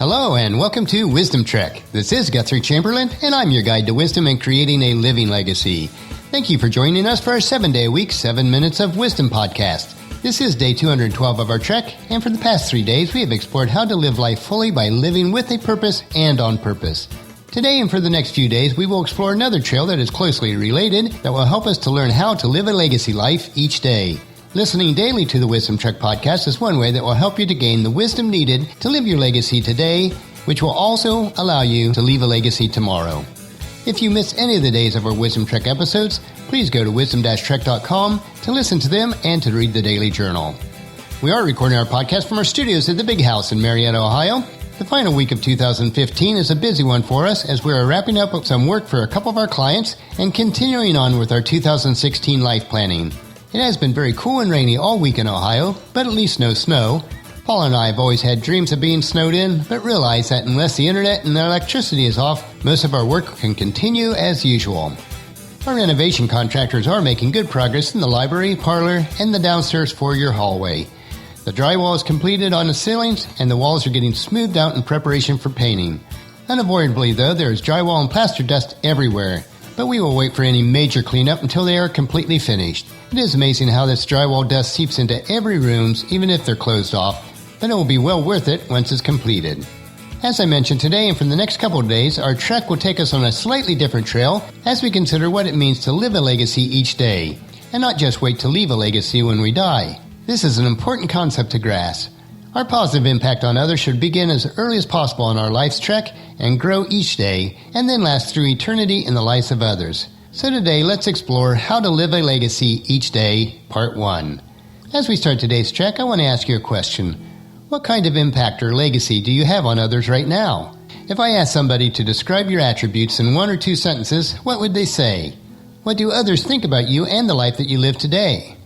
Hello and welcome to Wisdom Trek. This is Guthrie Chamberlain and I'm your guide to wisdom and creating a living legacy. Thank you for joining us for our 7-day-a-week, 7 Minutes of Wisdom podcast. This is day 212 of our trek, and for the past 3 days we have explored how to live life fully by living with a purpose and on purpose. Today and for the next few days we will explore another trail that is closely related that will help us to learn how to live a legacy life each day. Listening daily to the Wisdom Trek podcast is one way that will help you to gain the wisdom needed to live your legacy today, which will also allow you to leave a legacy tomorrow. If you miss any of the days of our Wisdom Trek episodes, please go to wisdom-trek.com to listen to them and to read the daily journal. We are recording our podcast from our studios at the Big House in Marietta, Ohio. The final week of 2015 is a busy one for us as we are wrapping up some work for a couple of our clients and continuing on with our 2016 life planning. It has been very cool and rainy all week in Ohio, but at least no snow. Paula and I have always had dreams of being snowed in, but realize that unless the internet and the electricity is off, most of our work can continue as usual. Our renovation contractors are making good progress in the library, parlor, and the downstairs foyer hallway. The drywall is completed on the ceilings, and the walls are getting smoothed out in preparation for painting. Unavoidably, though, there is drywall and plaster dust everywhere, but we will wait for any major cleanup until they are completely finished. It is amazing how this drywall dust seeps into every room, even if they're closed off, but it will be well worth it once it's completed. As I mentioned today and for the next couple of days, our trek will take us on a slightly different trail as we consider what it means to live a legacy each day, and not just wait to leave a legacy when we die. This is an important concept to grasp. Our positive impact on others should begin as early as possible on our life's trek and grow each day, and then last through eternity in the lives of others. So today, let's explore how to live a legacy each day, part 1. As we start today's trek, I want to ask you a question. What kind of impact or legacy do you have on others right now? If I asked somebody to describe your attributes in 1 or 2 sentences, what would they say? What do others think about you and the life that you live today?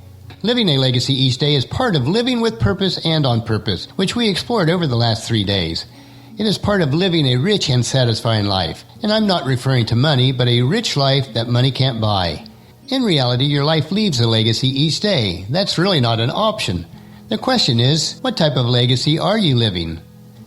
Living a legacy each day is part of living with purpose and on purpose, which we explored over the last 3 days. It is part of living a rich and satisfying life, and I'm not referring to money, but a rich life that money can't buy. In reality, your life leaves a legacy each day. That's really not an option. The question is, what type of legacy are you living?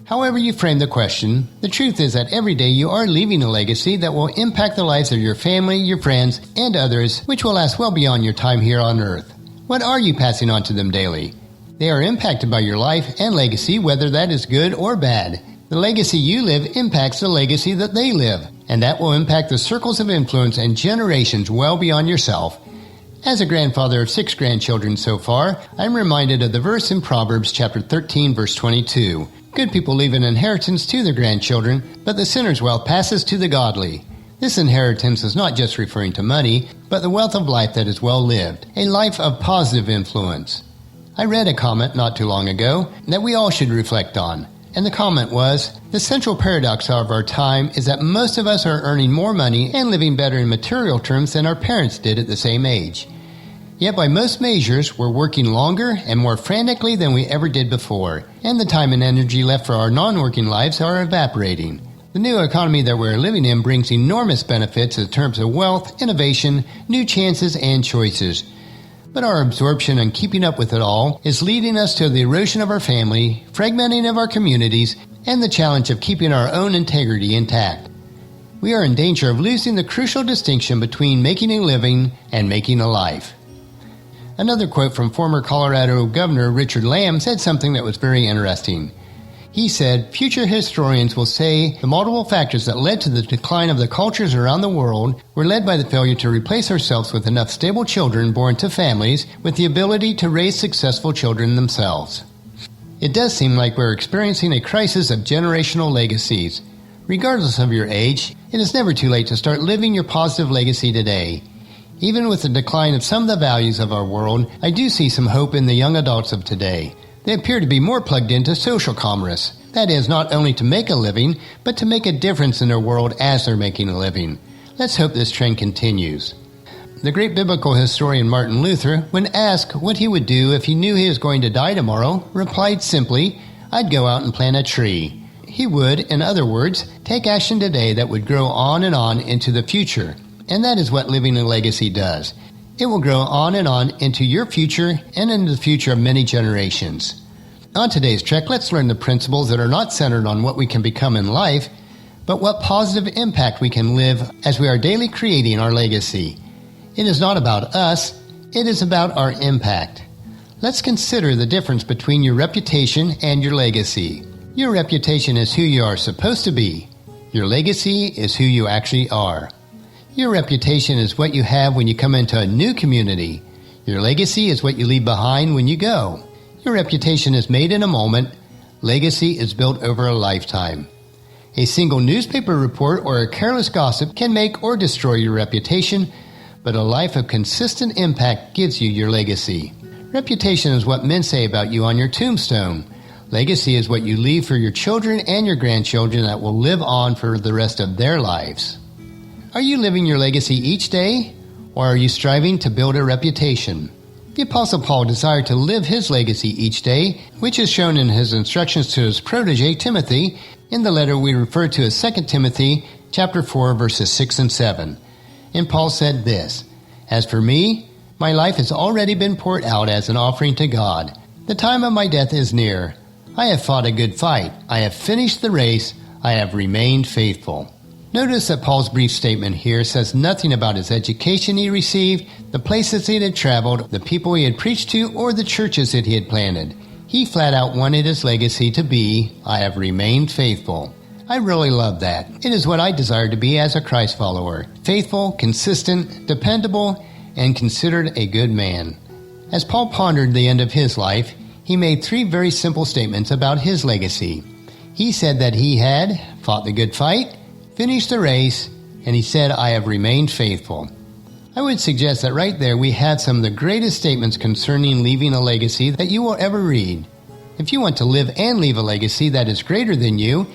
However you frame the question, the truth is that every day you are leaving a legacy that will impact the lives of your family, your friends, and others, which will last well beyond your time here on Earth. What are you passing on to them daily? They are impacted by your life and legacy, whether that is good or bad. The legacy you live impacts the legacy that they live, and that will impact the circles of influence and generations well beyond yourself. As a grandfather of 6 grandchildren so far, I'm reminded of the verse in Proverbs chapter 13, verse 22. Good people leave an inheritance to their grandchildren, but the sinner's wealth passes to the godly. This inheritance is not just referring to money, but the wealth of life that is well lived, a life of positive influence. I read a comment not too long ago that we all should reflect on, and the comment was, the central paradox of our time is that most of us are earning more money and living better in material terms than our parents did at the same age. Yet by most measures, we're working longer and more frantically than we ever did before, and the time and energy left for our non-working lives are evaporating. The new economy that we're living in brings enormous benefits in terms of wealth, innovation, new chances, and choices. But our absorption and keeping up with it all is leading us to the erosion of our family, fragmenting of our communities, and the challenge of keeping our own integrity intact. We are in danger of losing the crucial distinction between making a living and making a life. Another quote from former Colorado Governor Richard Lamb said something that was very interesting. He said, future historians will say the multiple factors that led to the decline of the cultures around the world were led by the failure to replace ourselves with enough stable children born to families with the ability to raise successful children themselves. It does seem like we're experiencing a crisis of generational legacies. Regardless of your age, it is never too late to start living your positive legacy today. Even with the decline of some of the values of our world, I do see some hope in the young adults of today. They appear to be more plugged into social commerce. That is, not only to make a living, but to make a difference in their world as they're making a living. Let's hope this trend continues. The great biblical historian Martin Luther, when asked what he would do if he knew he was going to die tomorrow, replied simply, I'd go out and plant a tree. He would, in other words, take action today that would grow on and on into the future. And that is what living a legacy does. It will grow on and on into your future and into the future of many generations. On today's Trek, let's learn the principles that are not centered on what we can become in life, but what positive impact we can live as we are daily creating our legacy. It is not about us, it is about our impact. Let's consider the difference between your reputation and your legacy. Your reputation is who you are supposed to be. Your legacy is who you actually are. Your reputation is what you have when you come into a new community. Your legacy is what you leave behind when you go. Your reputation is made in a moment. Legacy is built over a lifetime. A single newspaper report or a careless gossip can make or destroy your reputation, but a life of consistent impact gives you your legacy. Reputation is what men say about you on your tombstone. Legacy is what you leave for your children and your grandchildren that will live on for the rest of their lives. Are you living your legacy each day, or are you striving to build a reputation? The Apostle Paul desired to live his legacy each day, which is shown in his instructions to his protege Timothy in the letter we refer to as 2 Timothy chapter 4, verses 6 and 7. And Paul said this, "As for me, my life has already been poured out as an offering to God. The time of my death is near. I have fought a good fight. I have finished the race. I have remained faithful." Notice that Paul's brief statement here says nothing about his education he received, the places he had traveled, the people he had preached to, or the churches that he had planted. He flat out wanted his legacy to be, "I have remained faithful." I really love that. It is what I desire to be as a Christ follower. Faithful, consistent, dependable, and considered a good man. As Paul pondered the end of his life, he made three very simple statements about his legacy. He said that he had fought the good fight, finished the race, and he said, "I have remained faithful." I would suggest that right there we have some of the greatest statements concerning leaving a legacy that you will ever read. If you want to live and leave a legacy that is greater than you,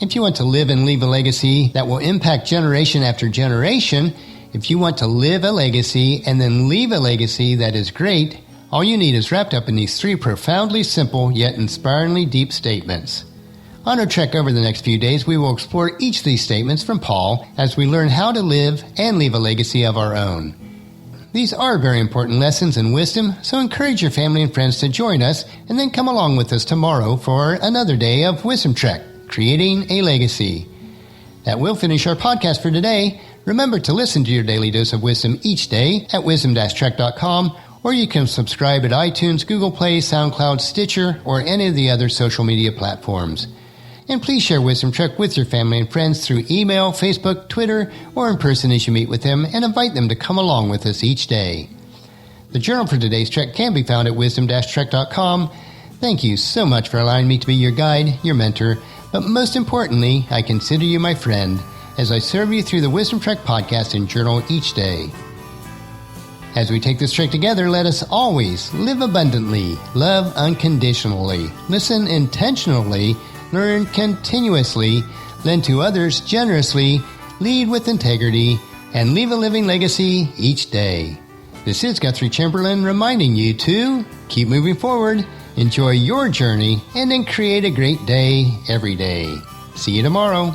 if you want to live and leave a legacy that will impact generation after generation, if you want to live a legacy and then leave a legacy that is great, all you need is wrapped up in these three profoundly simple yet inspiringly deep statements. On our trek over the next few days, we will explore each of these statements from Paul as we learn how to live and leave a legacy of our own. These are very important lessons in wisdom, so encourage your family and friends to join us and then come along with us tomorrow for another day of Wisdom Trek, Creating a Legacy. That will finish our podcast for today. Remember to listen to your daily dose of wisdom each day at wisdom-trek.com, or you can subscribe at iTunes, Google Play, SoundCloud, Stitcher, or any of the other social media platforms. And please share Wisdom Trek with your family and friends through email, Facebook, Twitter, or in person as you meet with them, and invite them to come along with us each day. The journal for today's trek can be found at wisdom-trek.com. Thank you so much for allowing me to be your guide, your mentor, but most importantly, I consider you my friend as I serve you through the Wisdom Trek podcast and journal each day. As we take this trek together, let us always live abundantly, love unconditionally, listen intentionally, learn continuously, lend to others generously, lead with integrity, and leave a living legacy each day. This is Guthrie Chamberlain reminding you to keep moving forward, enjoy your journey, and then create a great day every day. See you tomorrow.